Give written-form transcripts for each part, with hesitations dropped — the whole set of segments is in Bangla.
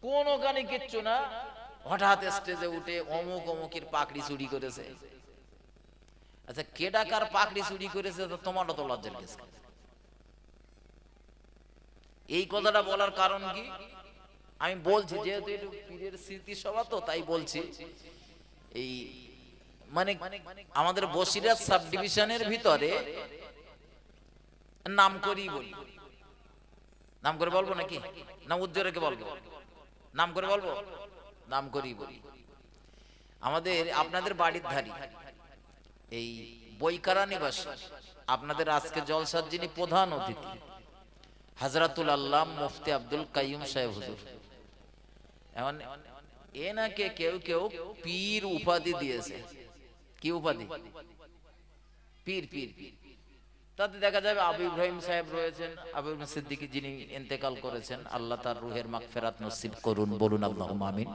কোন গানে কিচ্ছু না, হঠাৎ স্টেজে উঠে অমুক অমুকের পাকড়ি চুরি করেছে। আচ্ছা, কে ডাকার পাকড়ি চুরি করেছে তো তোমারও তো লজ্জার কেস। এই কথাটা বলার কারণ কি, আমি বলছি যেহেতু একটু পীরের স্মৃতিসভা তো তাই বলছি। এই মানে আমাদের বসিরহাট সাব ডিভিশনের ভিতরে নাম করেই বলি, নাম করে বলবো নাকি না উজ্জ্বল রেখে বলবো? নাম করে বলবো, নাম করেই বলি। আমাদের আপনাদের বাড়ির ধারি এই বইকারা নিবাস, আপনাদের আজকে জলসার যিনি প্রধান অতিথি হযরতুল আল্লাহ মুফতি আব্দুল কাইয়ুম সাহেব হুজুর, এমন এনাকে কেউ কেউ পীর উপাধি দিয়েছে। কি উপাধি? পীর। পীর তাতে দেখা যাবে আবু ইব্রাহিম সাহেব রয়েছেন, আবু ইব্রাহিম সিদ্দিকী যিনি ইন্তেকাল করেছেন, আল্লাহ তার রুহের মাগফিরাত নসিব করুন, বলুন আল্লাহুম্মা আমিন।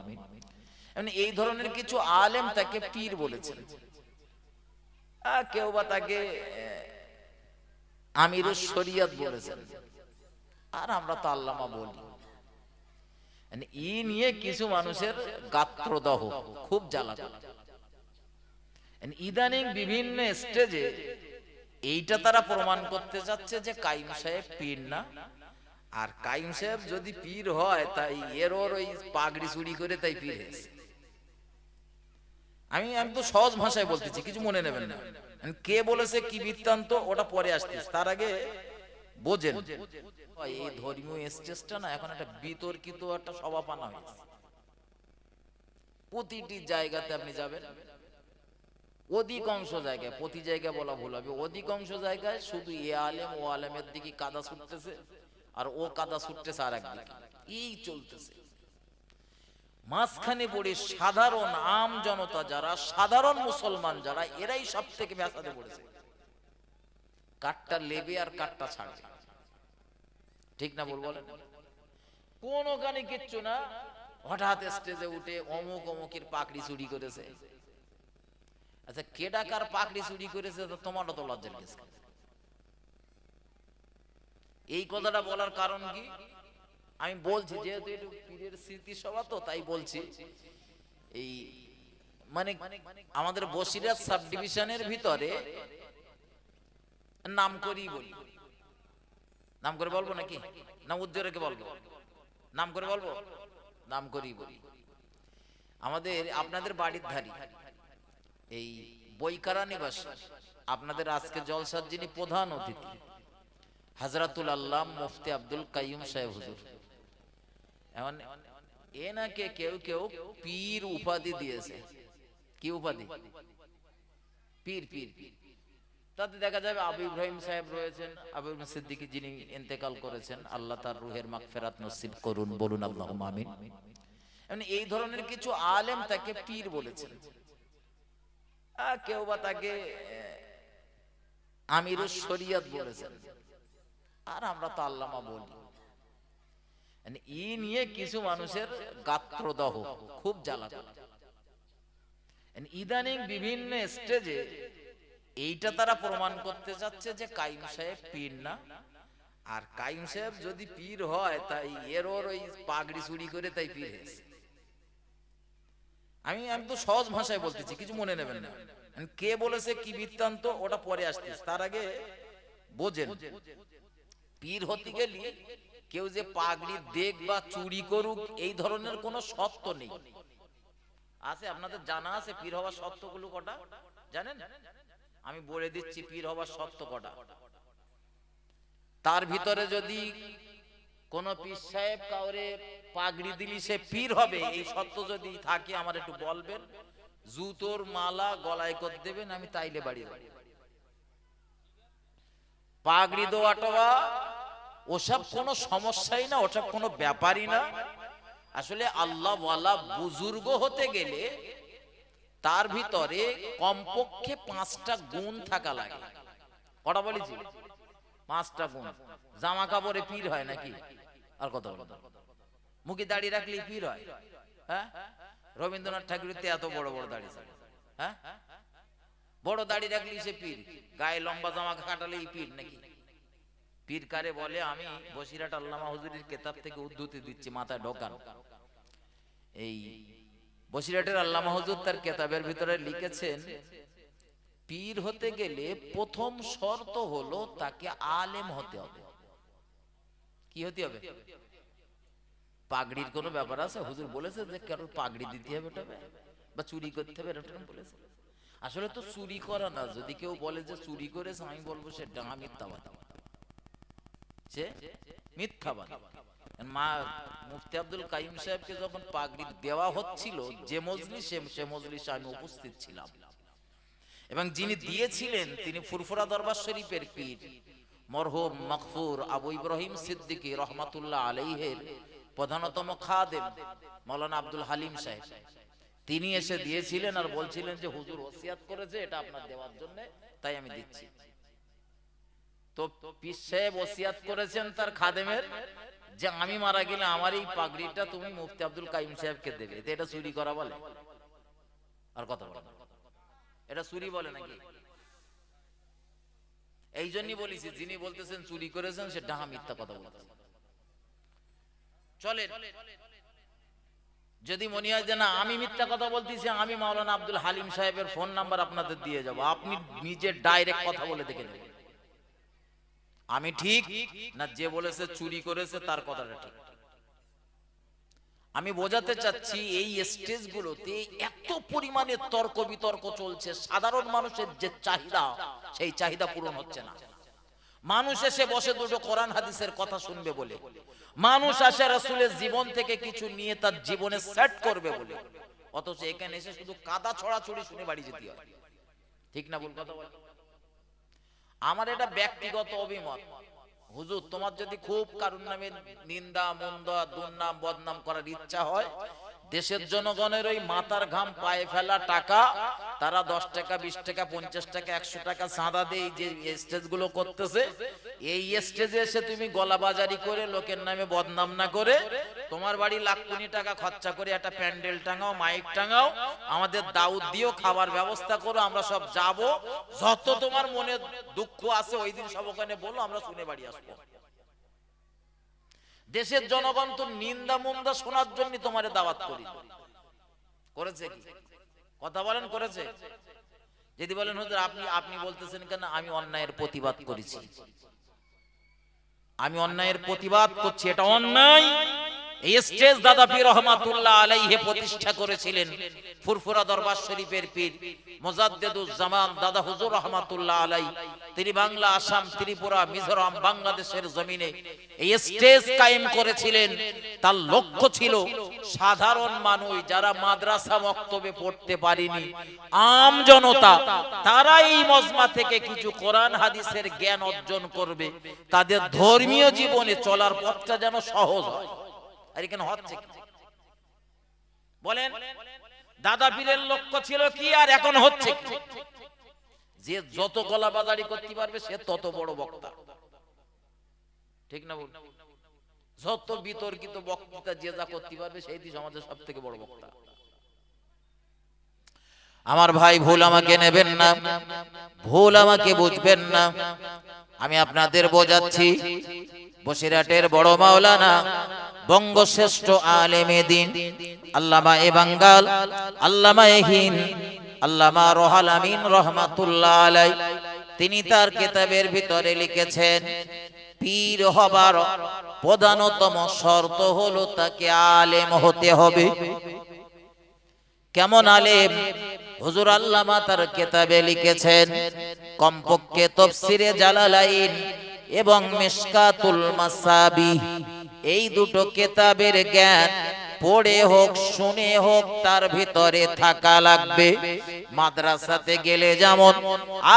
মানে এই ধরনের কিছু আলেম তাকে পীর বলেছেন, কেউ বা তাকে আমিরুশ শরিয়ত বলেছেন, আর আমরা তো আল্লামা বলি। মানে ই নিয়ে কিছু মানুষের গাত্রদাহ খুব জ্বালা। ইদানিং বিভিন্ন স্টেজে এইটা তারা প্রমাণ করতে যাচ্ছে যে কাইম সাহেব পীর না, আর কাইম সাহেব যদি পীর হয় তাই এর ওর ওই পাগড়ি চুরি করে তাই পীর হয়েছে। আমি তো সহজ ভাষায় বলতেছি, কিছু মনে নেবেন না। কে বলেছে কি বৃত্তান্ত ওটা পরে আসতেছে, তার আগে বোঝেন এই ধর্মীয় স্টেজটা না এখন একটা বিতর্কিত একটা সভাপানা হয়েছে। প্রতিটি জায়গাতে আপনি যাবেন, অধিকাংশ জায়গায়, প্রতি জায়গায় বলা ভুল হবে, অধিকাংশ জায়গায় শুধু এ আলেম ও আলেমের দিকে কাদা ছুটতেছে, আর ও কাদা ছুটতেছে আর একদিকে, এই চলতেছে। মাঝখানে পড়ে সাধারণ আম জনতা যারা, সাধারণ মুসলমান যারা, এরাই সব থেকে ব্যাসাদে পড়েছে। কাঠটা লেবে আর কাঠটা ছাড়বে, ঠিক না বল বলেন? কোন গানে কিচ্ছু না, হঠাৎ স্টেজে উঠে অমুক অমুকের পাকড়ি চুরি করেছে। আচ্ছা, কে ডাকার পাকড়ি চুরি করেছে তো তোমারও তো লজ্জার কেস। এই কথাটা বলার কারণ কি, আমি বলছি যেহেতু একটু পীরের স্মৃতিসভা তো তাই বলছি। এই মানে আমাদের বসিরহাট সাব ডিভিশনের ভিতরে নাম করেই বলি, নাম করে বলবো নাকি না উজ্জ্বল রেখে বলবো? নাম করে বলবো, নাম করেই বলি। আমাদের আপনাদের বাড়ির ধারি এই বইকারা নিবাস, আপনাদের আজকে জলসার যিনি প্রধান অতিথি হযরতুল আল্লাহ মুফতি আব্দুল কাইয়ুম সাহেব হুজুর, এমন এনাকে কেউ কেউ পীর উপাধি দিয়েছে। কি উপাধি? পীর। তাতে দেখা যাবে আবু ইব্রাহিম সাহেব রয়েছেন, আবু ইব্রাহিম সিদ্দিকী যিনি ইন্তেকাল করেছেন, আল্লাহ তার রুহের মাগফিরাত নসিব করুন, বলুন আল্লাহুম্মা আমিন। মানে এই ধরনের কিছু আলেম তাকে পীর বলেছেন, কেউ বা তাকে আমিরুশ শরিয়ত বলেছেন, আর আমরা তো আল্লামা বলি। ই নিয়ে কিছু মানুষের গাত্রদাহ খুব জ্বালা। ইদানিং বিভিন্ন স্টেজে এইটা তারা প্রমাণ করতে যাচ্ছে যে কাইম সাহেব পীর না, আর কাইম সাহেব যদি পীর হয় তাই এর ওর ওই পাগড়ি চুরি করে তাই পীর হয়েছে। আমি তো সহজ ভাষায় বলতেছি, কিছু মনে নেবেন না। কে বলেছে কি বৃত্তান্ত ওটা পরে আসতেছে, তার আগে বোঝেন। পীর হতে গেলে কেউ যে পাগড়ি দেখ বা চুরি করুক এই ধরনের কোনো শর্ত নেই। আছে আপনাদের জানা আছে পীর হওয়ার শর্তগুলো কটা জানেন? আমি বলে দিচ্ছি পীর হওয়ার শর্ত কটা। তার ভিতরে যদি কোন পীর সাহেব কাউরে পাগড়ি দিলি সে পীর হবে, এই শর্ত যদি থাকে আমার একটু বলবেন, জুতোর মালা গলায় করে দেবেন, আমি তাইলে বাড়ি দেব। পাগড়ি দেওয়াটা ওসব কোনো সমস্যাই না, ওসব কোনো ব্যাপারই না। আসলে আল্লাহ ওয়ালা বুজুর্গ হতে গেলে তার ভিতরে কমপক্ষে 5টা গুণ থাকা লাগে। কটা বলেছি? 5টা গুণ। জামা কাপড়ে পীর হয় নাকি? আর কথা বলো, মুখে দাড়ি রাখলেই পীর হয়? হ্যাঁ, রবীন্দ্রনাথ ঠাকুরের এত বড় বড় দাড়ি ছিল, হ্যাঁ, বড় দাড়ি রাখলেই সে পীর, গায়ে লম্বা জামা কাটালেই পীর নাকি? পীর কারে বলে আমি বসিরহাট আল্লামা হুজুরের কিতাব থেকে উদ্ধৃতি দিচ্ছি, মাথায় ঢোকান। এই বসিরহাটের আল্লামা হুজুর তার কিতাবের ভিতরে লিখেছেন, পীর হতে গেলে প্রথম শর্ত হলো তাকে আলেম হতে হবে। কি হতে হবে? পাগড়ির কোনো ব্যাপার আছে? হুজুর বলেছে যে কারো পাগড়ি দিতে হবে ওটা বা চুরি করতে হবে এরকম বলেছে? আসলে তো চুরি করা না। যদি কেউ বলে যে চুরি করেছে, আমি বলবো সে ডাঙা মিথ্যাবাদ, সে মিথ্যাবাদ। মা মুফতি আব্দুল কাইম সাহেবকে যখন পাগড়ি দেওয়া হচ্ছিল, যে মজলিসে, সে মজলিসে আমি উপস্থিত ছিলাম, এবং যিনি দিয়েছিলেন তিনি ফুরফুরা দরবার শরীফের পীর মরহুম মাগফুর আবু ইব্রাহিম সিদ্দিকী রহমাতুল্লাহ আলাইহির প্রধানতম খাদেম মাওলানা আব্দুল হালিম সাহেব। তিনি এসে দিয়েছিলেন আর বলছিলেন যে হুজুর ওসিয়াত করেছে এটা আপনার দেওয়ার জন্য, তাই আমি দিচ্ছি। তো পীর সাহেব ওসিয়াত করেছেন তার খাদেমের যে আমি মারা গেলে আমার এই পাগড়িটা তুমি মুফতি আব্দুল কাইম সাহেবকে দেবে। এটা চুরি করা বলে? আর কথা বলে, এটা চুরি বলে নাকি? এই জন্যই বলেছি, যিনি বলতেছেন চুরি করেছেন সে ডাহা মিথ্যা কথা বলতেছেন। চলেন, যদি মনে হয় যে না আমি মিথ্যা কথা বলতেছি, আমি মাওলানা আব্দুল হালিম সাহেবের ফোন নাম্বার আপনাদের দিয়ে যাব, আপনি নিজে ডাইরেক্ট কথা বলে দেখে নেবেন আমি ঠিক না যে বলেছে চুরি করেছে তার কথাটা ঠিক। আমি বোঝাতে চাচ্ছি এই স্টেজগুলোতে এত পরিমাণে তর্ক বিতর্ক চলছে, সাধারণ মানুষের যে চাহিদা সেই চাহিদা পূরণ হচ্ছে না। মানুষ এসে বসে দুটো কোরআন হাদিসের কথা শুনবে বলে, মানুষ আসে রাসূলের জীবন থেকে কিছু নিয়ে তার জীবনে সেট করবে বলে, অথচ এখানে এসে শুধু কাদা ছড়াছড়ি শুনে বাড়ি যেতে হয়। ঠিক না ভুল কথা বলে? আমার এটা ব্যক্তিগত অভিমত। হুজুর তোমার যদি খুব কারুর নামে নিন্দা মন্দা দুর্নাম বদনাম করার ইচ্ছা হয়, দেশের জনগণের ওই মাথার ঘাম পায়ে ফেলা টাকা, তারা 10 টাকা 20 টাকা 50 টাকা 100 টাকা চাঁদা দিয়ে যে স্টেজ গুলো করতেছে, এই স্টেজে এসে তুমি গলাবাজারি করে লোকের নামে বদনাম না করে তোমার বাড়ি লাখ কোটি টাকা খরচা করে একটা প্যান্ডেল টাঙাও, মাইক টাঙাও, আমাদের দাউদ দিও, খাবার ব্যবস্থা করো, আমরা সব যাব, যত তোমার মনে দুঃখ আছে ওই দিন সব ওখানে বলো, আমরা শুনে বাড়ি আসবো। দেশের জনগণ তো নিন্দা মন্দা শোনার জন্য তোমারে দাওয়াত করি করেছে কি? কথা বলেন, করেছে? যদি বলেন হুজুর আপনি বলতেছেন কেন, আমি অন্যায়ের প্রতিবাদ করেছি, আমি অন্যায়ের প্রতিবাদ করছি, এটা অন্যায়। এই স্টেজ দাদা পীর রহমাতুল্লাহ আলাইহি প্রতিষ্ঠা করেছিলেন ফুরফুরা দরবার শরীফের পীর মুজাদ্দিদুজ জামান দাদা হুজুর রহমাতুল্লাহ আলাইহি। তিনি বাংলা, আসাম, ত্রিপুরা, মিজোরাম, বাংলাদেশের জমিনে এই স্টেজ কায়েম করেছিলেন। তার লক্ষ্য ছিল সাধারণ মানুষ যারা মাদ্রাসা মক্তবে পড়তে পারেনি, আম জনতা, তারা এই মজমা থেকে কিছু কোরআন হাদিসের জ্ঞান অর্জন করবে, তাদের ধর্মীয় জীবনে চলার পথটা যেন সহজ হয়। আর এখানে হচ্ছে কি বলেন? দাদা পীরের লক্ষ্য ছিল কি আর এখন হচ্ছে কি? যে যত গলাবাজারি করতে পারবে সে তত বড় বক্তা। ঠিক না বল? যত বিতর্কিত বক্তৃতা যে যা করতে পারবে সেই সমাজের সব থেকে বড় বক্তা। আমার ভাই ভুল আমাকে নেবেন না, ভুল আমাকে বুঝবেন না, আমি আপনাদের বোঝাচ্ছি। বসিরহাটের বড় মাওলানা, বঙ্গশ্রেষ্ঠ আলেমে দ্বীন, আল্লামা এ বাঙ্গাল, আল্লামা এ হিন্দ, আল্লামা রুহুল আমিন রহমাতুল্লাহ আলাইহি, তিনি তার কিতাবের ভিতরে লিখেছেন পীর হবার প্রধানতম শর্ত হলো তাকে আলেম হতে হবে। কেমন আলেম? হুজুর আল্লামা তার কিতাবে লিখেছেন কমপক্ষে তাফসীরে জালালাইন এবং মিশকাতুল মাসাবিহ এই দুটো কিতাবের জ্ঞান পড়ে হোক শুনে হোক তার ভিতরে থাকা লাগবে। মাদ্রাসাতে গেলে যেমন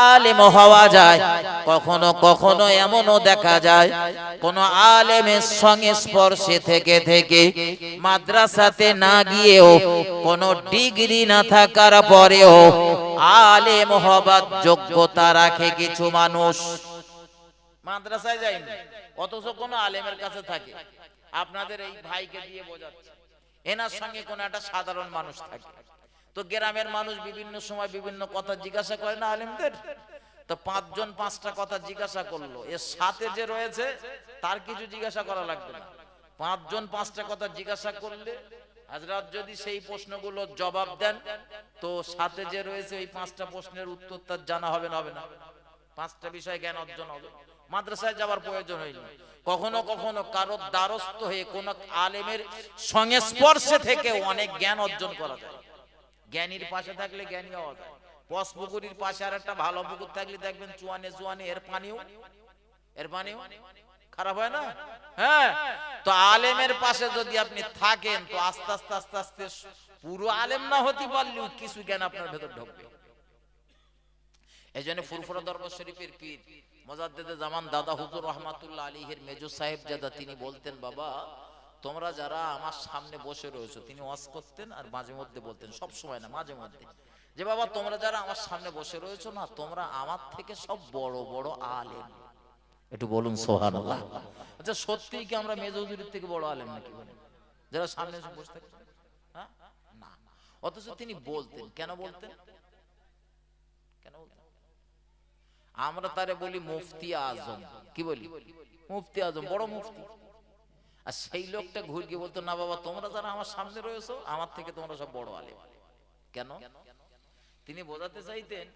আলেম হওয়া যায়, কখনো কখনো এমনও দেখা যায় কোন আলেমের সংস্পর্শে থেকে থেকে মাদ্রাসাতে না গিয়েও কোন ডিগ্রি না থাকার পরেও আলেম হবার যোগ্যতা রাখে কিছু মানুষ। মাদ্রাসায় যায়নি অথচ কোন আলেমের কাছে থাকে। আপনাদের এই ভাইকে দিয়ে বোঝাচ্ছে, এনার সঙ্গে কোন একটা সাধারণ মানুষ থাকে, তো গ্রামের মানুষ বিভিন্ন সময় বিভিন্ন কথা জিজ্ঞাসা করে না আলেমদের, তো 5 জন 5টা কথা জিজ্ঞাসা করলো, এর সাথে যে রয়েছে তার কিছু জিজ্ঞাসা করা লাগবে না, পাঁচজন পাঁচটা কথা জিজ্ঞাসা করলে হযরত যদি সেই প্রশ্নগুলোর জবাব দেন তো সাথে যে রয়েছে ওই পাঁচটা প্রশ্নের উত্তর তার জানা হবে না হবে না? পাঁচটা বিষয় জ্ঞান অর্জন হবে। মাদ্রাসায় যাওয়ার প্রয়োজন হয়নি। কখনো কখনো কারো দ্বারস্থ হয়ে কোন আলেমের সংস্পর্শে থেকে অনেক জ্ঞান অর্জন করা যায়। জ্ঞানীর পাশে থাকলে জ্ঞানী হওয়া যায়। পশপুকুরির পাশে আর একটা ভালো পুকুর থাকলে দেখবেন চুয়ানে চুয়ানে এর পানিও খারাপ হয় না? হ্যাঁ, তো আলেমের পাশে যদি আপনি থাকেন তো আস্তে আস্তে আস্তে আস্তে পুরো আলেম না হতে পারলেও কিছু জ্ঞান আপনার ভেতর ঢুকবে। এই জন্য ফুরফুরা দরবার শরীফের পীর মুজাদ্দিদে জামান দাদা হুজুর রহমাতুল্লাহ আলাইহির মেজো সাহেব জাদা তিনি বলতেন, বাবা তোমরা যারা আমার সামনে বসে রয়েছো, তিনি ওয়াজ করতেন আর মাঝে মধ্যে বলতেন, সব সময় না মাঝে মধ্যে, যে বাবা তোমরা যারা আমার সামনে বসে রয়েছো না, তোমরা আমার থেকে সব বড় বড় আলেম। একটু বলুন সুবহানাল্লাহ। আচ্ছা সত্যি কি আমরা মেজো হুজুরের থেকে বড় আলেম নাকি বলেন যারা সামনে এসে বসে থাকেন? হ্যাঁ না। অথচ তিনি বলতেন, কেন বলতেন? আমরা তারে বলি মুফতি আজম। কি বলি? মুফতি আজম, বড় মুফতি। আর সেই লোকটা ঘুরে গিয়ে বলতো, না বাবা তোমরা যারা আমার সামনে রয়েছো আমার থেকে তোমরা সব বড় আলেম। কেন? তিনি বোঝাতে চাইতেন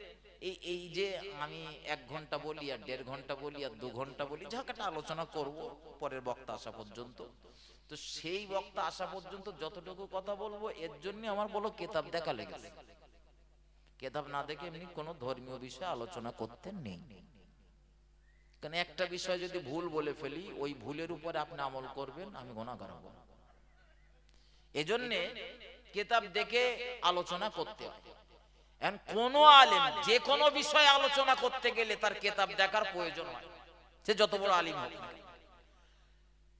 এই যে আমি 1 ঘন্টা বলি আর 1.5 ঘন্টা বলি আর 2 ঘন্টা বলি, ঝাঁকাটা আলোচনা করব পরের বক্তা আসা পর্যন্ত, তো সেই বক্তা আসা পর্যন্ত যতটুকু কথা বলবো এর জন্য আমার বলো কিতাব দেখা লেগেছে। কিতাব না দেখে এমনি কোনো ধর্মীয় বিষয়ে আলোচনা করতে নেই। কারণ একটা বিষয় যদি ভুল বলে ফেলি ওই ভুলের উপরে আপনি আমল করবেন, আমি গুনাহগার হব। এজন্য কিতাব দেখে আলোচনা করতে হয়। এখন কোন আলেম যে কোনো বিষয়ে আলোচনা করতে গেলে তার কিতাব দেখার প্রয়োজন হয়, সে যত বড় আলিম হোক না।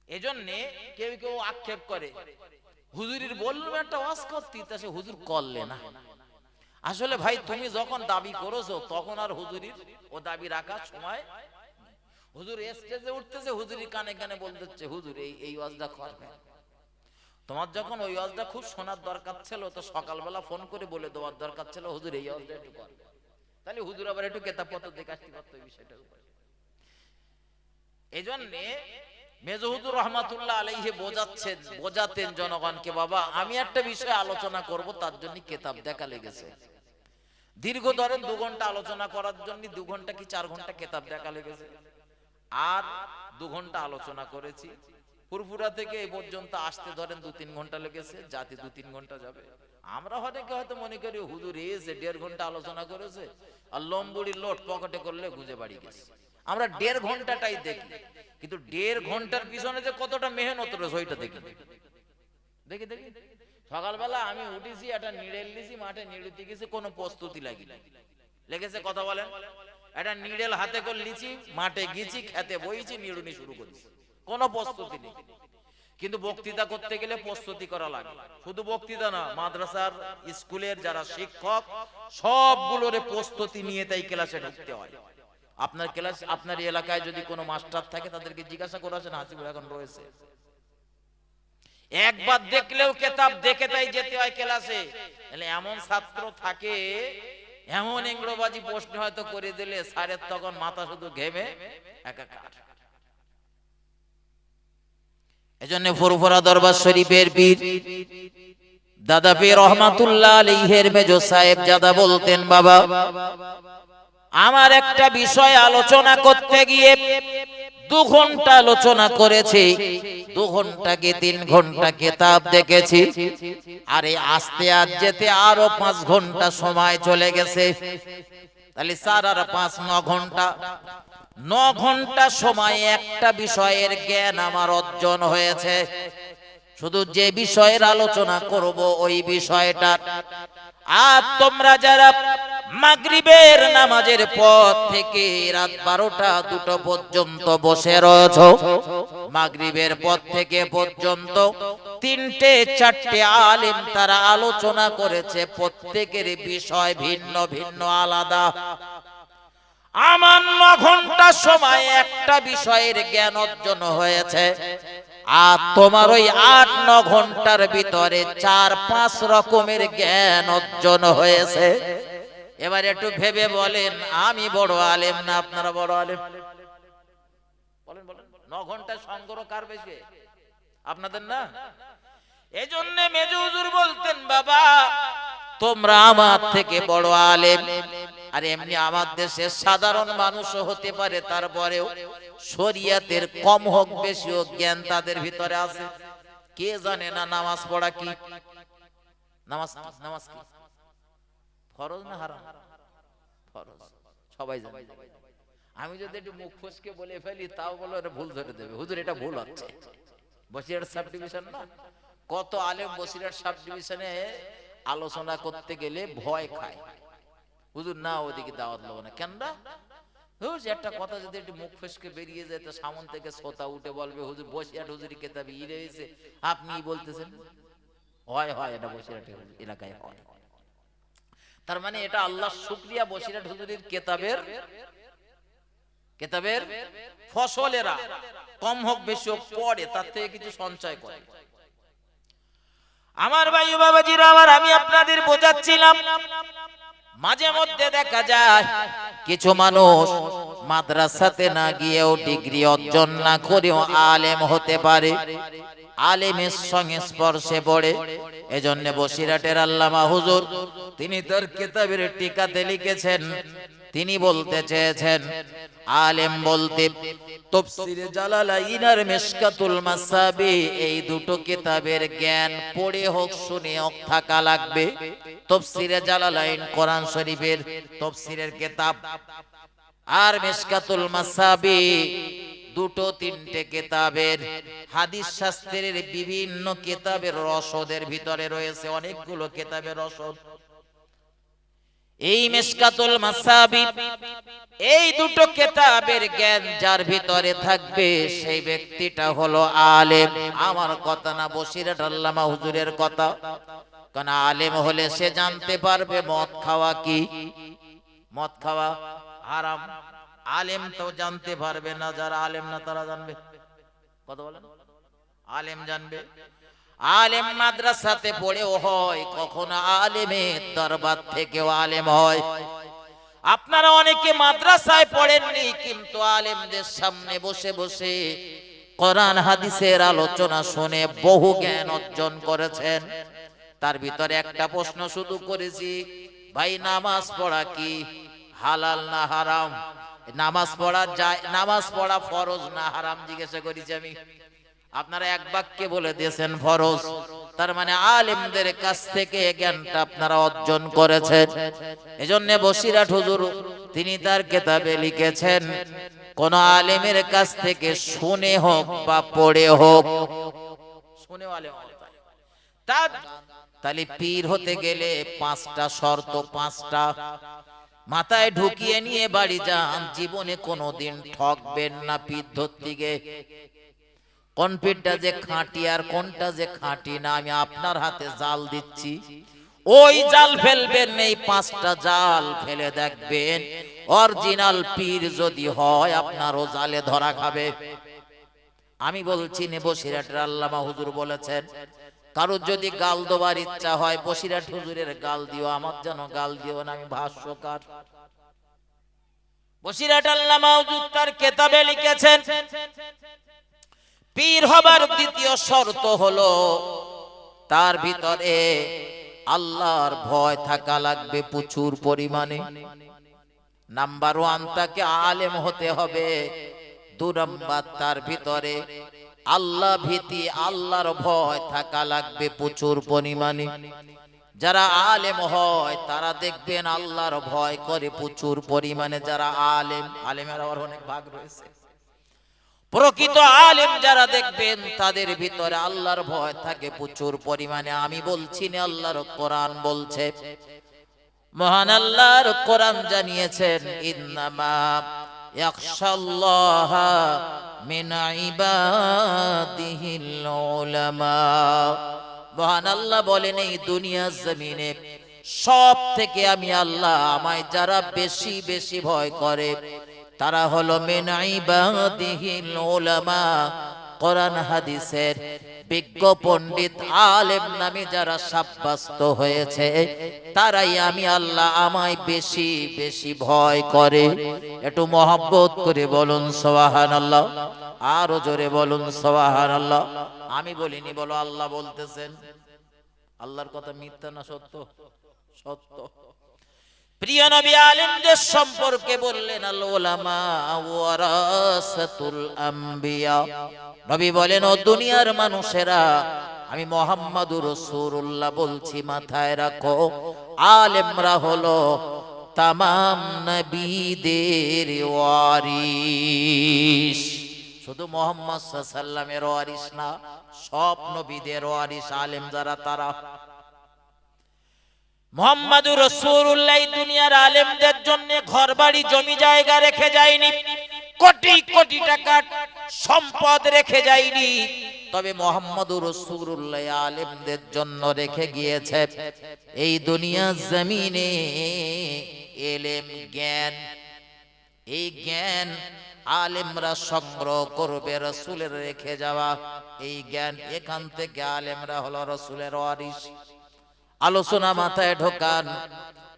এজন্য কেউ কেউ আক্ষেপ করে, হুজুরির বললো একটা ওয়াজ করতে, তা সে হুজুর করলে না। আসলে ভাই তুমি যখন দাবি করেছো তখন আর হুজুরির ও দাবি রাখার সময়, হুজুর স্টেজে উঠতেছে, হুজুরি কানে কানে বলতেছে হুজুর এই ওয়াজটা করবে। তোমার যখন ওই ওয়াজটা খুব শোনার দরকার ছিল তো সকালবেলা ফোন করে বলে দেওয়ার দরকার ছিল হুজুর এই ওয়াজটা একটু করবে, তাহলে হুজুর আবার একটু কিতাবপত্র দেখে আসতে পারতো এই বিষয়টার উপরে। এজন্য মেজো হুজুর রহমাতুল্লাহ আলাইহি বোঝাতেন জনগণকে, বাবা আমি একটা বিষয়ে আলোচনা করব, তার জন্য কিতাব দেখা লেগেছে। দীর্ঘ ধরেন 2 ঘন্টা আলোচনা করার জন্য 2 ঘন্টা কি 4 ঘন্টা কিতাব দেখা লেগেছে, আর 2 ঘন্টা আলোচনা করেছি। ফুরফুরা থেকে এই পর্যন্ত আসতে ধরেন 2-3 ঘন্টা লেগেছে, জাতি 2-3 ঘন্টা যাবে। আমরা হয়তো মনে করি হুজুর এসে 1.5 ঘন্টা আলোচনা করেছে আর লম্বুড়ি লোট পকেটে করলে গুজে বাড়ি গেছে। আমরা 1.5 ঘন্টাটাই দেখি, কিন্তু 1.5 ঘন্টার পিছনে যে কতটা মেহনত রয়েছে ওইটা দেখি। সকালবেলা আমি উঠেছি, একটা নিড়েল নিয়েছি, মাঠে নিড়ুতে গেছি, কোনো প্রস্তুতি লেগেছে কথা বলেন? একটা নিড়েল হাতে করে লিছি, মাঠে গেছি, খেতে বইছি, নিড়ুনি শুরু করেছি, কোনো প্রস্তুতি নেই। কিন্তু বক্তৃতা করতে গেলে প্রস্তুতি করা লাগে। শুধু বক্তৃতা না, মাদ্রাসার স্কুলের যারা শিক্ষক সবগুলোর প্রস্তুতি নিয়ে তাই ক্লাসে ঢুকতে হয়। আপনার ক্লাস, আপনার এলাকায় যদি কোনো মাস্টার থাকে তাদেরকে জিজ্ঞাসা করেছেন হাসিবুল এখন রয়েছে, একবার দেখলেও কিতাব দেখে তাই যেতে হয় ক্লাসে। এমন ছাত্র থাকে এমন ইংরেজি প্রশ্ন হয়তো করে দিলে স্যারের তখন মাথা শুধু ঘেমে একাকার। এজন্য ফুরফুরা দরবার শরীফের পীর দাদা পীর রহমাতুল্লাহ আলাইহির মেজো সাহেব জাদা বলতেন, বাবা আমার একটা বিষয় আলোচনা করতে গিয়ে 2 ঘন্টা আলোচনা করেছি, 2 ঘন্টা কি 3 ঘন্টা কিতাব দেখেছি, আরে আস্তে আজ যেতে আরো 5 ঘন্টা সময় চলে গেছে, তাহলে 4 আর 5 9 ঘন্টা। 9 ঘন্টা সময় একটা বিষয়ের জ্ঞান আমার অর্জন হয়েছে। শুধু যে বিষয়ের আলোচনা করব ওই বিষয়টা। আর তোমরা যারা মাগরিবের নামাজের পর থেকে রাত 12টা 2টা পর্যন্ত বসে রয়েছো, মাগরিবের পর থেকে পর্যন্ত 3টে 4টে আলেম তারা আলোচনা করেছে, প্রত্যেকের বিষয় ভিন্ন ভিন্ন আলাদা। আমার 9 ঘন্টা সময় একটা বিষয়ের জ্ঞান অর্জন হয়েছে, আর তোমার ওই 8-9 ঘন্টার ভিতরে 4-5 রকমের জ্ঞান অর্জন হয়েছে। এবার একটু ভেবে বলেন, আমি বড় আলেম না আপনারা বড় আলেম? বলেন বলেন, 9 ঘন্টা সংগ্রহ কার বেশি? আপনাদের না? এজন্য মেজো হুজুর বলতেন, বাবা তোমরা আমার থেকে বড় আলেম। আর এমনি আমার দেশে সাধারণ মানুষও হতে পারে, তারপরেও শরিয়াতের কম হোক বেশি হোক জ্ঞান তাদের ভিতরে আছে। কে জানে না নামাজ পড়া কি? নামাজ নামাজ কি ফরজ না হারাম? ফরজ, সবাই জানে। আমি যদি একটু মুখ ফসকে বলে ফেলি তাও বলো এটা ভুল ধরে দেবে, হুজুর এটা ভুল হচ্ছে। বসিরহাট সাব ডিভিশন না, কত আলেম বসিরহাট সাব ডিভিশনে আলোচনা করতে গেলে ভয় খায়, হুজুর না ওদিকে দাওয়াত লব না। কেন না? হুজুর একটা কথা যদি একটু মুখ ফসকে বেরিয়ে যায় তো সামন থেকে শ্রোতা উঠে বলবে, হুজুর বসিরহাট হুজুরি কেতাবে ই রয়েছে, আপনি বলতেছেন। হয় হয়, এটা বসিরহাট এলাকায় হয়। তার মানে এটা আল্লাহর শুকরিয়া, বসিরহাট হুজুরির কেতাবের ফসলেরা কম হোক বেশি হোক পড়ে, তার থেকে কিছু সঞ্চয় করে। আমার ভাই বাবাজিরা আমার, আমি আপনাদের বোঝাচ্ছিলাম, মাঝে মধ্যে দেখা যায় কিছু মানুষ মাদ্রাসাতে না গিয়েও ডিগ্রি অর্জন না করেও আলেম হতে পারে, আলেমের সংস্পর্শে পড়ে। এজন্য বসিরহাটের আল্লামা হুজুর তিনি তার কিতাবের টিকাতে লিখেছেন, তিনি বলতে চেয়েছেন আলেম বলতে তাফসীরে জালালাইন আর মিশকাতুল মাসাবি এই দুটো কিতাবের জ্ঞান পড়ে হোক শুনে হোক থাকা লাগবে। তাফসীরে জালালাইন কোরআন শরীফের তাফসীরের কিতাব, আর মিশকাতুল মাসাবি দুটো তিনটে কিতাবের হাদিস শাস্ত্রের বিভিন্ন কিতাবের রসদের ভিতরে রয়েছে অনেকগুলো কিতাবের রসদ। এই মিশকাতুল মাসাবি এই দুটো কিতাবের জ্ঞান যার ভিতরে থাকবে সেই ব্যক্তিটা হলো আলেম। আমার কথা না, বসিরহাট আল্লামা হুজুরের কথা। কারণ আলেম হলে সে জানতে পারবে মদ খাওয়া কি, মদ খাওয়া হারাম। আলেম তো জানতে পারবে না, যারা আলেম না তারা জানবে। কথা বলেন, আলেম জানবে। আলেম মাদ্রাসাতে পড়েও হয়, কখনো আলেমের দরবার থেকেও আলেম হয়। আপনারা অনেকে মাদ্রাসায় পড়েননি, কিন্তু আলেমদের সামনে বসে বসে কোরআন হাদিসের আলোচনা শুনে বহু জ্ঞান অর্জন করেছেন। তার ভিতরে একটা প্রশ্ন শুধু করেছি, ভাই নামাজ পড়া কি হালাল না হারাম? নামাজ পড়া যায়, নামাজ পড়া ফরজ না হারাম জিজ্ঞাসা করেছি আমি। আপনারা এক বাক্যে বলে দিয়েছেন ফরজ। তার মানে আলেমদের কাছ থেকে জ্ঞানটা আপনারা অর্জন করেছেন। এজন্য বসিরহাট হুজুর তিনি তার কিতাবে লিখেছেন, কোন আলেমের কাছ থেকে শুনে হোক বা পড়ে হোক, শুনেও আলেম হতে পারে। তাহলে পীর হতে গেলে পাঁচটা শর্ত, পাঁচটা মাথায় ঢুকিয়ে নিয়ে বাড়ি যান, জীবনে কোনোদিন ঠকবেন না পীর ধরতে গিয়ে। কোন পীরটা যে খাঁটি আর কোনটা যে খাঁটি না আমি আপনার হাতে জাল দিচ্ছি, ওই জাল ফেলবেন, এই পাঁচটা জাল ফেলে দেখবেন অরিজিনাল পীর যদি হয় আপনারও জালে ধরা খাবে। আমি বলছি না, বসিরহাটের আল্লামা হুজুর বলেছেন, কারোর যদি গাল দেওয়ার ইচ্ছা হয় বসিরহাট হুজুরের গাল দিও, আমার যেন গাল দিও না, আমি ভাষ্যকার। বসিরহাট আল্লামা হুজুর তার কিতাবে লিখেছেন, পীর হবার দ্বিতীয় শর্ত হলো তার ভিতরে আল্লাহর ভয় থাকা লাগবে প্রচুর পরিমাণে। নাম্বার 1 তাকে আলেম হতে হবে। 2 নাম্বার তার ভিতরে আল্লাহ ভীতি, আল্লাহর ভয় থাকা লাগবে প্রচুর পরিমাণে। যারা আলেম হয় তারা দেখবেন আল্লাহর ভয় করে প্রচুর পরিমাণে। যারা আলেম, আলেমের আবার অনেক ভাগ রয়েছে। প্রকৃত আলেম যারা দেখবেন তাদের ভিতরে আল্লাহর ভয় থাকে প্রচুর পরিমাণে। আমি বলছি না, আল্লাহর কোরআন বলছে, মহান আল্লাহর কোরআন জানিয়েছেন, ইন্নামা ইয়াখশাল্লাহা মিন ইবাদিহিল উলামা। মহান আল্লাহ বলেন, এই দুনিয়ার জমিনে সব থেকে আমি আল্লাহ আমায় যারা বেশি বেশি ভয় করে তারা হলো মিন ইবাদিহিল উলামা, কোরআন হাদিসের বিজ্ঞ পণ্ডিত আলেম নামে যারা সাব্যস্ত হয়েছে তারাই আমি আল্লাহ আমায় বেশি বেশি ভয় করে। একটু মহব্বত করে বলুন সুবহানাল্লাহ। আরো জোরে বলুন সুবহানাল্লাহ। আমি বলিনি, বলো আল্লাহ বলতেছেন। আল্লাহর কথা মিথ্যা না সত্য? সত্য। প্রিয় নবী আলেমদের সম্পর্কে বললেন, আল উলামা ওয়ারাসাতুল আম্বিয়া। নবী বলেন, ও দুনিয়ার মানুষেরা, আমি মুহাম্মাদুর রাসূলুল্লাহ বলছি, মাথায় রাখো, আলেমরা হলো তামাম নবীদের ওয়ারিস। শুধু মুহাম্মদ সাল্লাল্লাহু আলাইহি সাল্লামের ওয়ারিস না, সব নবীদের ওয়ারিস আলেম যারা, তারা। মুহাম্মাদুর রাসূলুল্লাহ দুনিয়ার আলেমদের জন্য ঘরবাড়ি জমি জায়গা রেখে যায়নি, কোটি কোটি টাকার সম্পদ রেখে যায়নি। তবে মুহাম্মাদুর রাসূলুল্লাহ আলেমদের জন্য রেখে গিয়েছে এই দুনিয়ার জমিনে ইলম, জ্ঞান। এই জ্ঞান আলেমরা সংগ্রহ করবে, রাসূলের রেখে যাওয়া এই জ্ঞান। এখান থেকে আলেমরা হলো রাসূলের ওয়ারিস। আলোচনা মাথায় ঢোকান।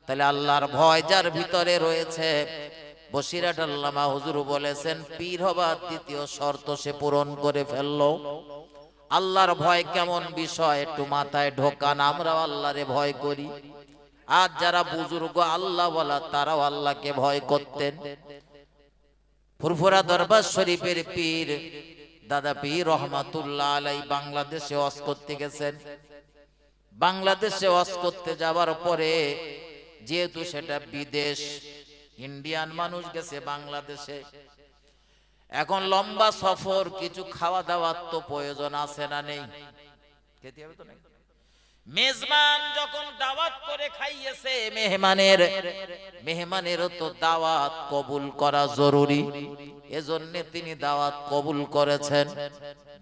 তাহলে আল্লাহর ভয় যার ভিতরে রয়েছে, বসিরহাট আল্লামা হুজুর বলেছেন, পীর হবার দ্বিতীয় শর্ত সে পূরণ করে ফেললো। আল্লাহর ভয় কেমন বিষয় একটু মাথায় ঢোকান। আমরাও আল্লাহরে ভয় করি। আজ যারা বুজুর্গ আল্লাহ বলা, তারাও আল্লাহকে ভয় করতেন। ফুরফুরা দরবার শরীফের পীর দাদা পীর রহমাতুল্লাহ আলাইহি বাংলাদেশে ওয়াজ করতে গেছেন। বাংলাদেশে ওয়াজ করতে যাওয়ার পরে, যেহেতু সেটা বিদেশ, ইন্ডিয়ান মানুষ গেছে বাংলাদেশে, এখন লম্বা সফর, কিছু খাওয়া দাওয়ার তো প্রয়োজন আছে না নেই? খেতে হবে তো নাকি? মেজবান যখন দাওয়াত করে খাইয়েছে, মেহমানেরও তো দাওয়াত কবুল করা জরুরি। এজন্য তিনি দাওয়াত কবুল করেছেন।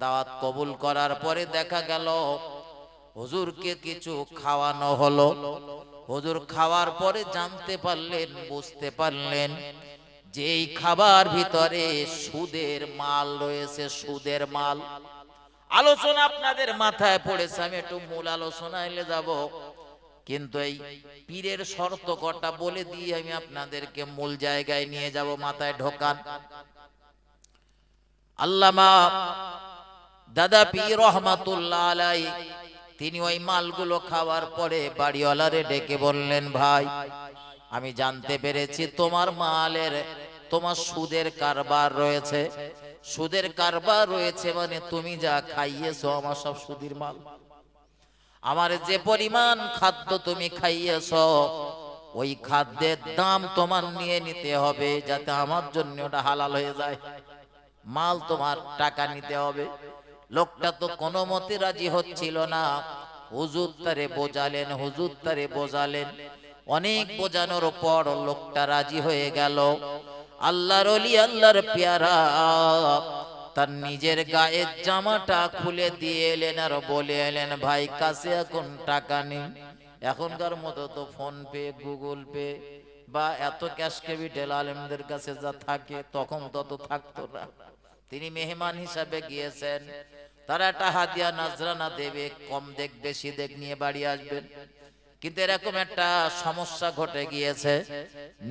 দাওয়াত কবুল করার পরে দেখা গেল হুজুরকে কিছু খাওয়ানো হলো। হুজুর খাওয়ার পরে জানতে পারলেন, বুঝতে পারলেন যে এই খাবার ভিতরে সুদের মাল রয়েছে, সুদের মাল। আলোচনা আপনাদের মাথায় পড়েছে, আমি একটু মূল আলোচনায় যাব, কিন্তু এই পীরের শর্ত কটা বলে দিয়ে আমি আপনাদেরকে মূল জায়গায় নিয়ে যাব। মাথায় ঢোকান। আল্লামা দাদা পীর রহমাতুল্লাহ আলাইহি তিনি ওই মালগুলো খাওয়ার পরে বাড়িওয়ালারে ডেকে বললেন, ভাই, আমি জানতে পেরেছি তোমার মালের, তোমার সুদের কারবার রয়েছে। সুদের কারবার রয়েছে মানে তুমি যা খাইয়েছো আমার সব সুদের মাল। আমার যে পরিমাণ খাদ্য তুমি খাইয়েছো, ওই খাদ্যের দাম তোমার নিয়ে নিতে হবে, যাতে আমার জন্য ওটা হালাল হয়ে যায়। মাল তোমার, টাকা নিতে হবে। লোকটা তো কোনো মতে রাজি হচ্ছিল না। হুজুর তারে বোঝালেন, হুজুর তারে বোঝালেন। অনেক বোঝানোর পর লোকটা রাজি হয়ে গেল। আল্লাহর ওলি, আল্লাহর পেয়ারা তার নিজের গায়ের জামাটা খুলে দিয়ে এলেন আর বলে এলেন, ভাই কাছে এখন টাকা নেই। এখনকার মতো তো ফোন পে, গুগল পে বা এত ক্যাশ ক্যাপিটাল আলেমদের কাছে যা থাকে, তখন তত থাকতো না। তিনি মেহমান হিসাবে গিয়েছেন, তারা একটা হাদিয়া নাজরানা দেবে, কম দেখ বেশি দেখ নিয়ে বাড়ি আসবেন। কিন্তু এরকম একটা সমস্যা ঘটে গিয়েছে,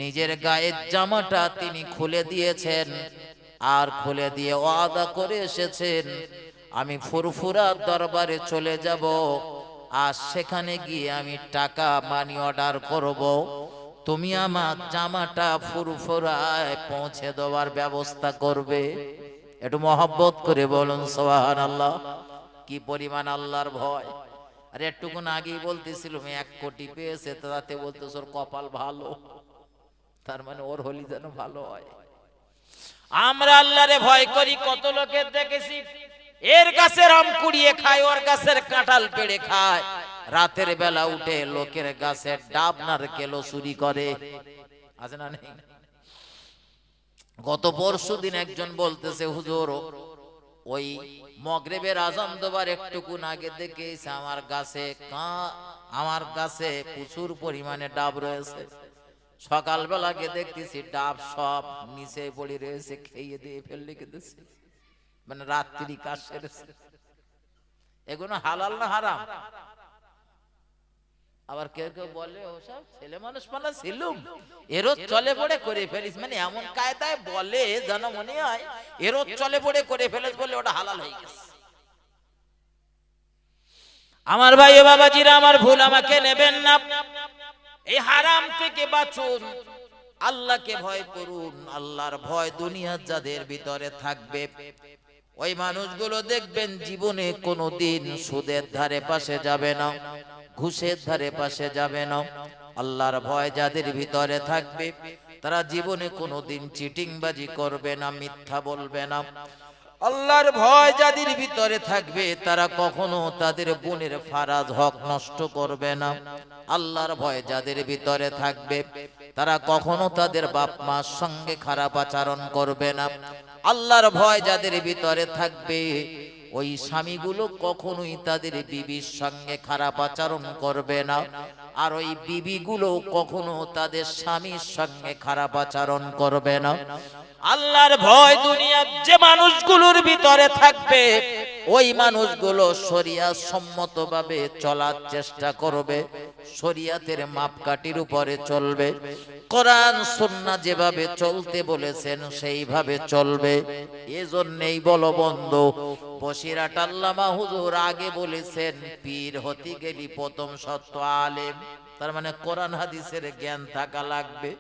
নিজের গায়ের জামাটা তিনি খুলে দিয়েছেন, আর খুলে দিয়ে ওয়াদা করে এসেছেন, আমি ফুরফুরা দরবারে চলে যাব, আর সেখানে গিয়ে আমি টাকা মানি অর্ডার করব, তুমি আমার জামাটা ফুরফুরায় পৌঁছে দেওয়ার ব্যবস্থা করবে। একটু মহব্বত করে বলুন সুবহানাল্লাহ। কি পরিমাণ আল্লাহর ভয়! আর একটুকুন আগেই বলতেছিলাম 1 কোটি পেয়েছে, তাতে বলতেছ ওর কপাল ভালো, তার মানে ওর হলি যেন ভালো হয়। আমরা আল্লাহরে ভয় করি। কত লোকের দেখেছি এর গাছের আম কুড়িয়ে খায়, ওর গাছের কাঁঠাল পেড়ে খায়, রাতের বেলা উঠে লোকের গাছের ডাব নারকেল চুরি করে। আছে না নেই? গত পরশুদিন একজন বলতেছে, হুজুর ওই মগরিবের আজান দেবার একটুকুন আগে দেখেছি আমার গাছে প্রচুর পরিমাণে ডাব রয়েছে। সকালবেলা গিয়ে দেখতেছি ডাব সব নিচে পড়ে রয়েছে, খেয়ে দিয়ে ফেললে কেঁদেছে, মানে রাত্রি কাজ সেরেছে। এগুলো হালাল না হারাম? আবার কেউ কেউ বলে ওসব ছেলে মানুষ মানে ছিলুম, এরও চলে পড়ে করে ফেলিস, মানে এমন কায়দায় বলে যেন মনে হয় এরও চলে পড়ে করে ফেলিস বলে ওটা হালাল হয়ে গেছে। আমার ভাই ও বাবাজিরা, আমার ভুল আমাকে নেবেন না। এই হারাম থেকে বাঁচুন, আল্লাহকে ভয় করুন। আল্লাহর ভয় দুনিয়ার যাদের ভিতরে থাকবে, ওই মানুষগুলো দেখবেন জীবনে কোনোদিন সুদের ধারে পাশে যাবে না, ঘুষের ধারে পাশে যাবে না। আল্লাহর ভয় যাদের ভিতরে থাকবে, তারা জীবনে কোনোদিন চিটিংবাজি করবে না, মিথ্যা বলবে না। আল্লাহর ভয় যাদের ভিতরে থাকবে, তারা কখনো তাদের বোনের ফারাজ হক নষ্ট করবে না। আল্লাহর ভয় যাদের ভিতরে থাকবে, তারা কখনো তাদের বাপ মার সঙ্গে খারাপ আচরণ করবে না। আল্লাহর ভয় যাদের ভিতরে থাকবে, ওই স্বামীগুলো কখনোই তাদের বিবির সঙ্গে খারাপ আচরণ করবে না, আর ওই বিবিগুলো কখনো তাদের স্বামীর সঙ্গে খারাপ আচরণ করবে না। আল্লাহর ভয় দুনিয়ার যে মানুষগুলোর ভিতরে থাকবে, ওই মানুষগুলো শরিয়াত সম্মতভাবে চলার চেষ্টা করবে, শরিয়াতের মাপকাঠির উপরে চলবে, কোরআন সুন্নাহ যেভাবে চলতে বলেছেন সেইভাবে চলবে। এজন্যই বলো বন্ধু, বসিরহাট আল্লামা হুজুর আগে বলেছেন, পীর হতে গেলি প্রথম শর্ত আলেম। তার মানে কোরআন হাদিসের জ্ঞান থাকা লাগবে।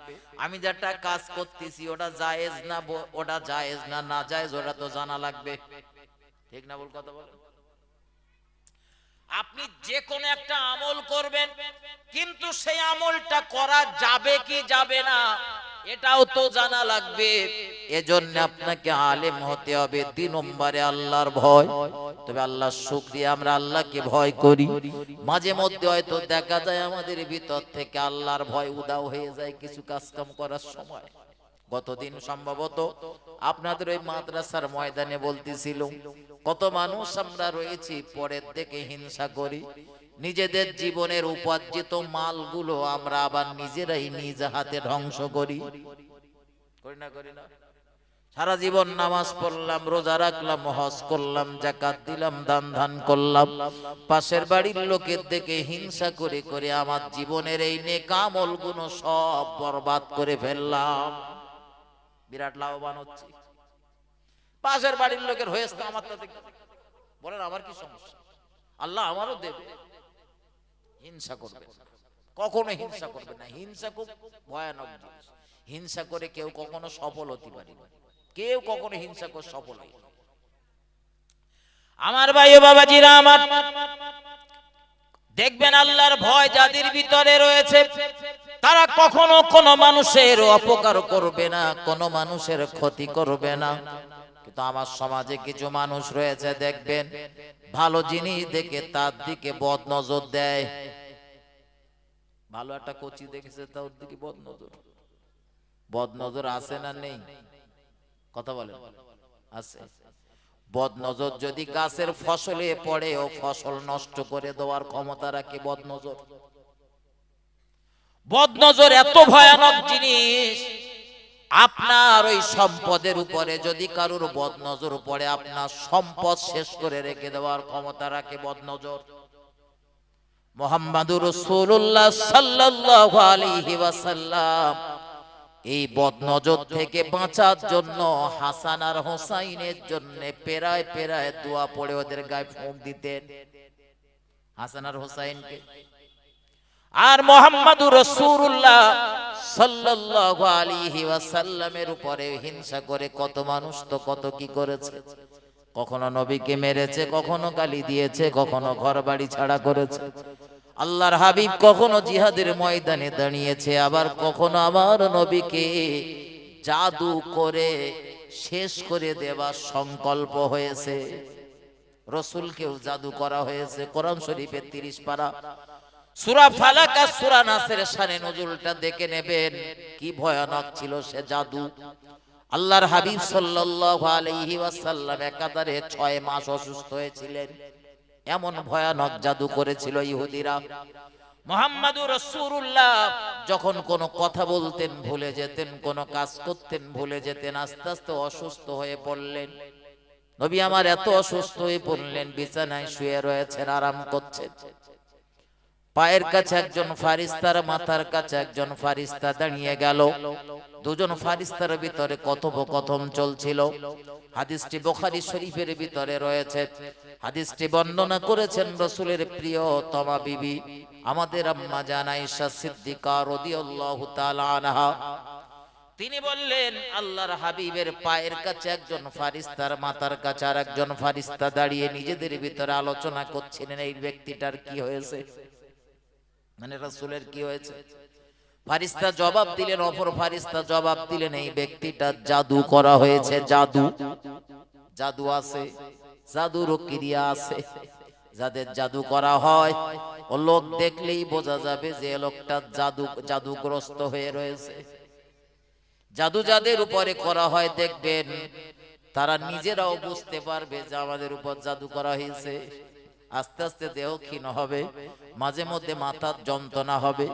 আমি যেটা কাজ করতেছি ওটা জায়েজ না, ওটা জায়েজ না, না জায়েজ ওটা তো জানা লাগবে, ঠিক না? বল কথা বল। আপনি যে কোনো একটা আমল করবেন, কিন্তু সেই আমলটা করা যাবে কি যাবে না এটাও তো জানা লাগবে। এজন্য আপনাকে আলেম হতে হবে। 2 নম্বরে আল্লাহর ভয়। তবে আল্লাহর শুকরিয়া, আমরা আল্লাহকে ভয় করি। মাঝে মধ্যে হয়তো দেখা যায় আমাদের ভিতর থেকে আল্লাহর ভয় উধাও হয়ে যায় কিছু কাজ কাম করার সময়। গতদিন সম্ভবত আপনাদের ওই মাদ্রাসার ময়দানে বলতেছিল, কত মানুষ আমরা রয়েছি পরের থেকে হিংসা করি, নিজেদের জীবনের উপার্জিত মালগুলো আমরা আবার নিজেরাই নিজ হাতে ধ্বংস করি। করি না? করি না? সারা জীবন নামাজ পড়লাম, রোজা রাখলাম, হজ করলাম, যাকাত দিলাম, দান ধান করলাম, পাশের বাড়ির লোকের দেখে হিংসা করে করে আমার জীবনের এই নেক আমলগুলো সব বরবাদ করে ফেললাম। বিরাট লাভবান হচ্ছে, পাশের বাড়ির লোকের হয়েছে আমার তাতে বলেন আমার কি সমস্যা? আল্লাহ আমারও দেবে। হিংসা করবে না, কখনো হিংসা করবে না। হিংসা খুব ভয়ানক জিনিস। হিংসা করে কেউ কখনো সফল হতে পারে না, কেউ কখনো হিংসা করে সফল হয় না। আমার ভাই ও বাবাজিরা আমার, দেখবেন আল্লাহর ভয় যাদের ভিতরে রয়েছে, তারা কখনো কোনো মানুষের অপকার করবে না, কোনো মানুষের ক্ষতি করবে না। কিন্তু আমার সমাজে কিছু মানুষ রয়েছে, দেখবেন ভালো জিনিস দেখে তার দিকে বদ নজর দেয়। ভালো একটা কচি দেখেছে তার দিকে বদ নজর। বদ নজর আছে না নেই? কথা বলে আছে। বদ নজর যদি গাছের ফসলে পড়ে, ও ফসল নষ্ট করে দেওয়ার ক্ষমতা রাখে বদ নজর। বদ নজর এত ভয়ানক জিনিস, আপনার ওই সম্পদের উপরে যদি কারোর বদ নজর পড়ে, আপনার সম্পদ শেষ করে রেখে দেওয়ার ক্ষমতা রাখে বদ নজর। মুহাম্মাদুর রাসূলুল্লাহ সাল্লাল্লাহু আলাইহি ওয়াসাল্লাম এই বদ নজর থেকে বাঁচার জন্য হাসান আর হোসাইনের জন্য পেরায় পেরায় দোয়া পড়ে ওদের গায়ে ফুঁক দিতেন, হাসান আর হোসাইনকে। আর মুহাম্মাদুর রাসূলুল্লাহ সাল্লাল্লাহু আলাইহি ওয়াসাল্লামের উপরে হিংসা করে কত মানুষ তো কত কি করেছে। কখনো নবীকে মেরেছে, কখনো গালি দিয়েছে, কখনো ঘর বাড়ি ছাড়া করেছে। আল্লাহর হাবিব কখনো জিহাদের ময়দানে দাঁড়িয়েছে, আবার কখনো আমার নবীকে জাদু করে শেষ করে দেবার সংকল্প হয়েছে। রাসূলকেও জাদু করা হয়েছে। কোরআন শরীফের 30 পারা সূরা ফালাক আর সূরা নাসের শানে নজুলটা দেখে নেবেন, কি ভয়ানক ছিল সে জাদু। আল্লাহর হাবিব সাল্লাল্লাহু আলাইহি ওয়াসাল্লাম একাধারে 6 মাস অসুস্থ হয়েছিলেন। এমন ভয়ানক জাদু করেছিল ইহুদিরা। মুহাম্মাদুর রাসূলুল্লাহ যখন কোনো কথা বলতেন ভুলে যেতেন, কোনো কাজ করতেন ভুলে যেতেন, আস্তে আস্তে অসুস্থ হয়ে পড়লেন। নবী আমার এত অসুস্থ হয়ে পড়লেন, বিছানায় শুয়ে রয়েছেন, আরাম করছেন। পায়ের কাছে একজন ফারিস্তার, মাথার কাছে একজন ফারিস্তা দাঁড়িয়ে গেল। দুজন ফারিস্তার ভিতরে কথোপকথন চলছিল। হাদিসটি বুখারী শরীফের ভিতরে রয়েছে। হাদিসটি বর্ণনা করেছেন রাসূলের প্রিয়তমা বিবি আমাদের আম্মা জান আয়েশা সিদ্দিকা রাদিয়াল্লাহু তাআলা আনহা। তিনি বললেন, আল্লাহর হাবিবের পায়ের কাছে একজন ফারিস্তার, মাথার কাছে আর একজন ফারিস্তা দাঁড়িয়ে নিজেদের ভিতরে আলোচনা করছিলেন এই ব্যক্তিটার কি হয়েছে, মানে রাসূলের কি হয়েছে। ফারিস্তা জবাব দিলেন, অপর ফারিস্তা জবাব দিলেন, এই ব্যক্তিটা জাদু করা হয়েছে। জাদু, জাদু আছে, জাদুর ক্রিয়া আছে। যাদের জাদু করা হয় ও লোক দেখলেই বোঝা যাবে যে লোকটা জাদুগ্রস্ত হয়ে রয়েছে। জাদু যাদের উপরে করা হয় দেখবেন তারা নিজেরাও বুঝতে পারবে যে আমাদের উপর জাদু করা হয়েছে। আস্তে আস্তে দেহ ক্ষীণ হবে, মাঝে মধ্যে মাথার যন্ত্রণা হবে,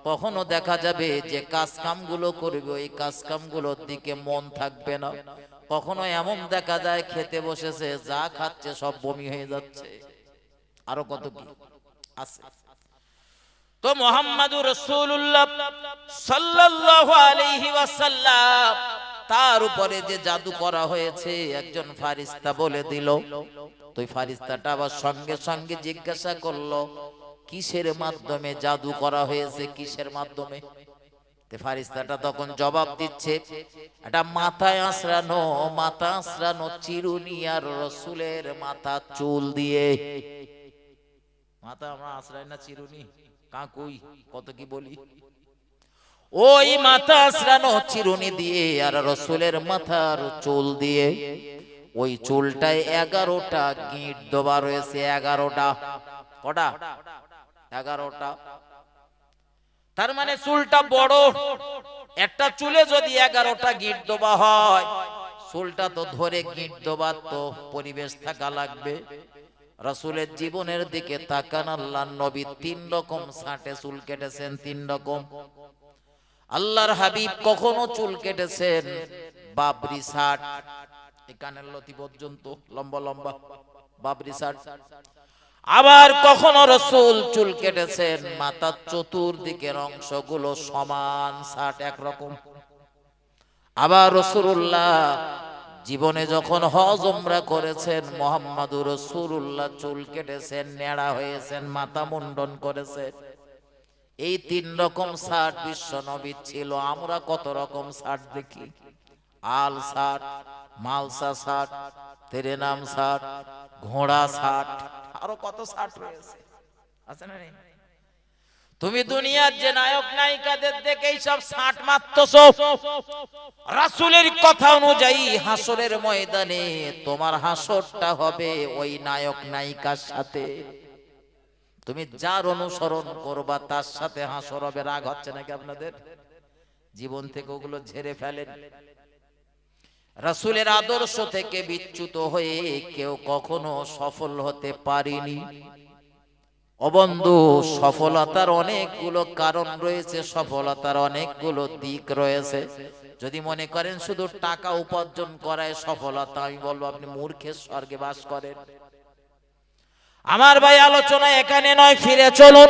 কখনো দেখা যাবে যে কাজ কামগুলো করবে ওই কাজ কামগুলোর দিকে মন থাকবে না। কখনো এমন দেখা যায় খেতে বসেছে, যা খাচ্ছে সব বমি হয়ে যাচ্ছে, আরো কত কি আছে। তো মুহাম্মাদুর রাসূলুল্লাহ সাল্লাল্লাহু আলাইহি ওয়াসাল্লাম তার উপরে যে জাদু করা হয়েছে একজন ফারিস্তা বলে দিল। তো ফারিস্তাটা আবার সঙ্গে সঙ্গে জিজ্ঞাসা করলো, কিসের মাধ্যমে জাদু করা হয়েছে, কিসের মাধ্যমে। ফারিস্তাটা তখন জবাব দিচ্ছে, এটা মাথায় আঁচড়ানো চিরুনি আর রাসূলের মাথা চুল দিয়ে। মাথা আমরা আঁচড়াই না চিরুনি, কাকুই কত কি বলি, ওই মাথা আঁচড়ানো চিরুনি দিয়ে আর রাসূলের মাথার চুল দিয়ে। ওই চুলটায় 11টা গিঁট দেওয়া রয়েছে। 11টা, কটা? 11টা। তার মানে চুলটা বড়। একটা চুলে যদি 11টা গিঁট দেওয়া হয়, চুলটা তো ধরে গিঁট দেওয়ার তো পরিবেশ থাকা লাগবে। রাসূলের জীবনের দিকে তাকান, আল্লাহর নবী 3 রকম ছাঁটে চুল কেটেছেন। 3 রকম। আল্লাহর হাবিব কখনো চুল কেটেছেন বাবরি ছাট, এই কানের লতি পর্যন্ত লম্বা লম্বা বাবরি ছাট। আবার কখনো রাসূল চুল কেটেছেন মাথার চতুর্দিকের অংশগুলো সমান ছাট, একরকম। আবার রাসূলুল্লাহ জীবনে যখন হজ উমরা করেছেন, মুহাম্মাদুর রাসূলুল্লাহ চুল কেটেছেন, নেড়া হয়েছেন, মাথা মুন্ডন করেছেন। এই 3 রকম ছাট বিশ্ব নবীর ছিল। আমরা কত রকম ছাট দেখি, আল ছাট, মালসা ছাট, তেরেনাম ছাট, ঘোড়া ছাট, আরো কত ছাট রয়েছে, আছে না? তুমি দুনিয়ার যে নায়ক নায়িকাদের দেখেই সব ছাট মারতেছো। রাসূলের কথা অনুযায়ী হাসরের ময়দানে তোমার হাসরটা হবে ওই নায়ক নায়িকার সাথে। তুমি যার অনুসরণ করবা তার সাথে হাসর হবে। রাগ হচ্ছে নাকি আপনাদের? জীবন থেকে ওগুলো ঝেড়ে ফেলেন। রাসূলের আদর্শ থেকে বিচ্যুত হয়ে কেউ কখনো সফল হতে পারেনি। ও বন্ধু, সফলতার অনেকগুলো কারণ রয়েছে, সফলতার অনেকগুলো দিক রয়েছে। যদি মনে করেন শুধু টাকা উপার্জন করায় সফলতা, আমি বলবো আপনি মূর্খের স্বর্গে বাস করেন। আমার ভাই, আলোচনা এখানে নয়, ফিরে চলুন।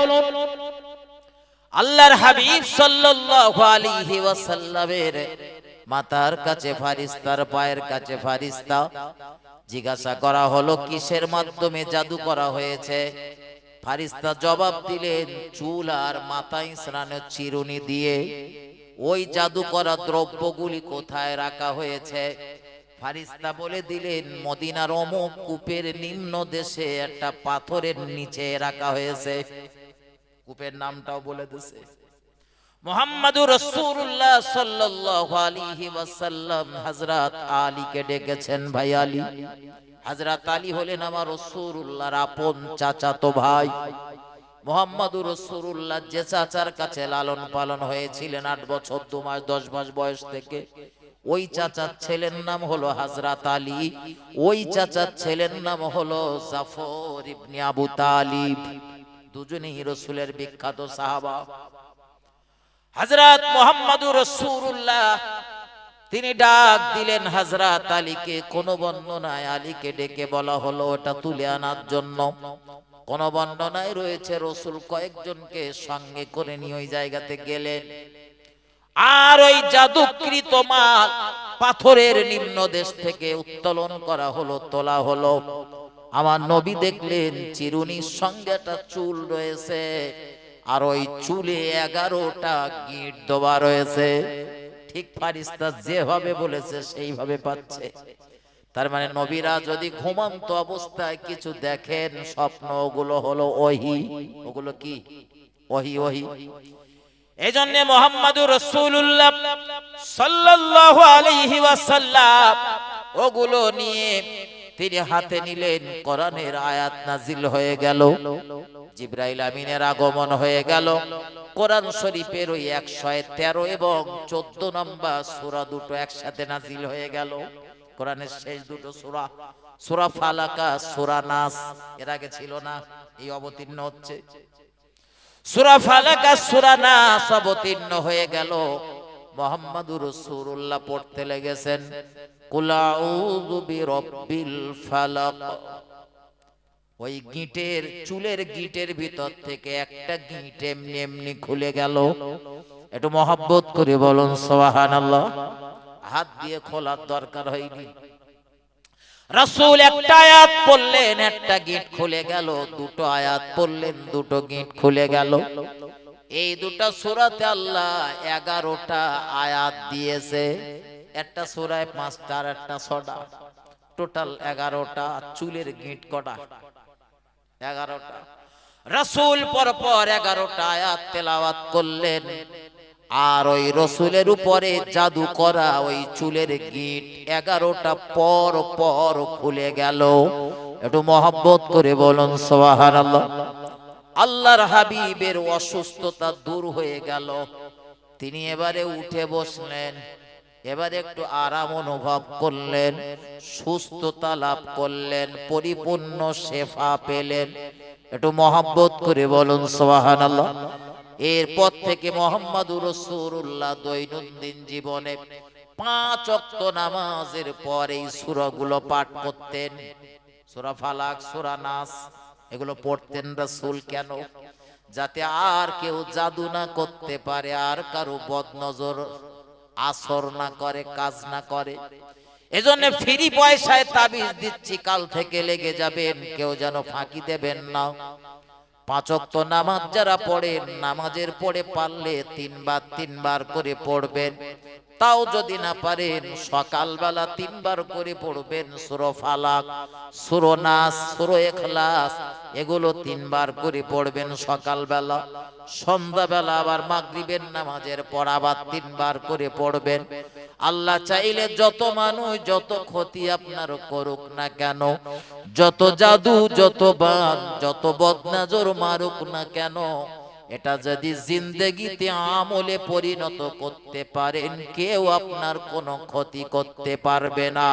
আল্লাহর হাবিব সাল্লাল্লাহু আলাইহি ওয়াসাল্লামের মাথার কাছে ফারিস্তার, পায়ের কাছে ফারিস্তা। জিজ্ঞাসা করা হলো কিসের মাধ্যমে জাদু করা হয়েছে। ফারিস্তা জবাব দিলেন, চুল আর মাথায় স্নানের চিরুনি দিয়ে। ওই জাদু করা দ্রব্যগুলি কোথায় রাখা হয়েছে? ফারিস্তা বলে দিলেন, মদিনার অমুক কূপের নিম্ন দেশে একটা পাথরের নিচে রাখা হয়েছে। কূপের নামটাও বলে দিয়েছে। মুহাম্মাদুর রাসূলুল্লাহ সাল্লাল্লাহু আলাইহি ওয়াসাল্লাম হযরত আলীকে ডেকেছেন, ভাই আলী। হযরত আলী হলেন আমার রাসূলুল্লাহর আপন চাচাতো ভাই। মুহাম্মাদুর রাসূলুল্লাহ যে চাচার কাছে লালন পালন হয়েছিলেন 8 বছর 2 মাস 10 মাস বয়স থেকে, ওই চাচার ছেলের নাম হলো হযরত আলী। ওই চাচার ছেলের নাম হলো জাফর ইবনে আবু তালিব। দুজনেই রাসূলের বিখ্যাত সাহাবা। হযরত মুহাম্মাদুর রাসূলুল্লাহ তিনি ডাক দিলেন হযরত আলীকে। কোন বর্ণনায় আলীকে ডেকে বলা হলো ওটা তুলে আনার জন্য। কোন বর্ণনায় রয়েছে রাসূল কয়েকজনকে সঙ্গে করে নিয়ে ওই জায়গাতে গেলেন, আর ওই জাদুকৃত মাল পাথরের নিম্ন দেশ থেকে উত্তোলন করা হলো, তোলা হলো। আমার নবী দেখলেন চিরুনির সঙ্গে একটা চুল রয়েছে, আর ওই চুলে 11টা গিঁট দেওয়া রয়েছে। ঠিক ফারিস্তা যেভাবে বলেছে সেইভাবে পাচ্ছে। তার মানে নবীরা যদি ঘুমন্ত অবস্থায় কিছু দেখেন স্বপ্ন, ওগুলো হলো ওহী। ওগুলো কি? ওহী। ওহী। এজন্য মুহাম্মদুর রাসূলুল্লাহ সাল্লাল্লাহু আলাইহি ওয়াসাল্লাম ওগুলো নিয়ে তিনি হাতে নিলেন, কোরআনের আয়াত নাজিল হয়ে গেল, জিবরাইল আমিনের আগমন হয়ে গেল। কোরআন শরীফের ওই 113 এবং 14 নম্বর সূরা দুটো একসাথে নাজিল হয়ে গেল। কোরআনের শেষ দুটো সূরা, সূরা ফালাকা, সূরা নাস, এর আগে ছিল না, এই অবতীর্ণ হচ্ছে। সূরা ফালাকা, সূরা নাস অবতীর্ণ হয়ে গেল। মুহাম্মদুর রাসূলুল্লাহ পড়তে লেগেছেন, কুল আউযু বিরাব্বিল ফালাক। ওই গিঁটের, চুলের গিঁটের ভিতর থেকে একটা গিঁট এমনি এমনি খুলে গেল। একটু মহব্বত করে বলুন সুবহানাল্লাহ। হাত দিয়ে খোলার দরকার হয়নি। রাসূল একটা আয়াত পড়লেন, একটা গিঁট খুলে গেল। দুটো আয়াত পড়লেন, দুটো গিঁট খুলে গেল। এই দুটো সূরাতে আল্লাহ 11টা আয়াত দিয়েছে। একটা সূরায় 5টা আর একটা 6টা, টোটাল 11টা। চুলের গিঁট কটা? 11টা। রাসূল পরপর 11টা আয়াত তেলাওয়াত করলেন, আর ওই রাসূলের উপরে জাদু করা ওই চুলের গিঁট 11টা পর পর খুলে গেল। একটু মহব্বত করে বলুন সুবহানাল্লাহ। আল্লাহর হাবিবের অসুস্থতা দূর হয়ে গেল। তিনি এবারে উঠে বসলেন, এবারে একটু আরাম অনুভব করলেন, সুস্থতা লাভ করলেন, পরিপূর্ণ শেফা পেলেন। একটু মহব্বত করে বলুন সুবহানাল্লাহ। এরপর থেকে মুহাম্মদুর রাসূলুল্লাহ দৈনন্দিন জীবনে 5 ওয়াক্ত নামাজের পর এই সূরাগুলো পাঠ করতেন। সূরা ফালাক, সূরা নাস, এগুলো পড়তেন রাসূল। কেন? যাতে আর কেউ জাদু না করতে পারে, আর কারো বদনজর আসর না করে, কাজ না করে। এজন্য ফ্রি পয়সায় তাবিজ দিচ্ছি, কাল থেকে লেগে যাবেন, কেউ যেন ফাঁকি দেবেন না। 5 ওয়াক্ত নামাজ যারা পড়েন, নামাজের পড়ে পারলে 3 বার করে পড়বেন। তাও যদি না পারেন সকালবেলা 3 বার করে পড়বেন সূরা ফালাক, সূরা নাস, সূরা ইখলাস, এগুলো 3 বার করে পড়বেন সকালবেলা। সন্ধ্যাবেলা আবার মাগরিবের নামাজের পর আবার 3 বার করে পড়বেন। আল্লাহ চাইলে যত মানুষ যত ক্ষতি আপনার করুক না কেন, যত জাদু, যত বান, যত বদনজর মারুক না কেন, এটা যদি জিন্দেগিতে আমলে পরিণত করতে পারেন, কেউ আপনার কোনো ক্ষতি করতে পারবে না।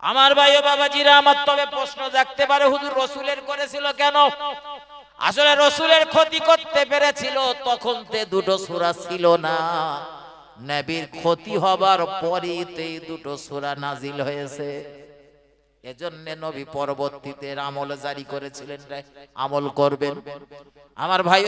আমার ভাই ও বাবাজিরা আমার, তবে প্রশ্ন জাগতে পারে, হুজুর রাসূলের করেছিল কেন? আসলে রাসূলের ক্ষতি করতে পেরেছিল, তখন তে দুটো সূরা ছিল না। নবীর ক্ষতি হবার পরেই তো এই দুটো সূরা নাজিল হয়েছে। এজন্য নবী পরবর্তীতে আমল জারি করেছিলেন, আমল করবেন। আমার ভাই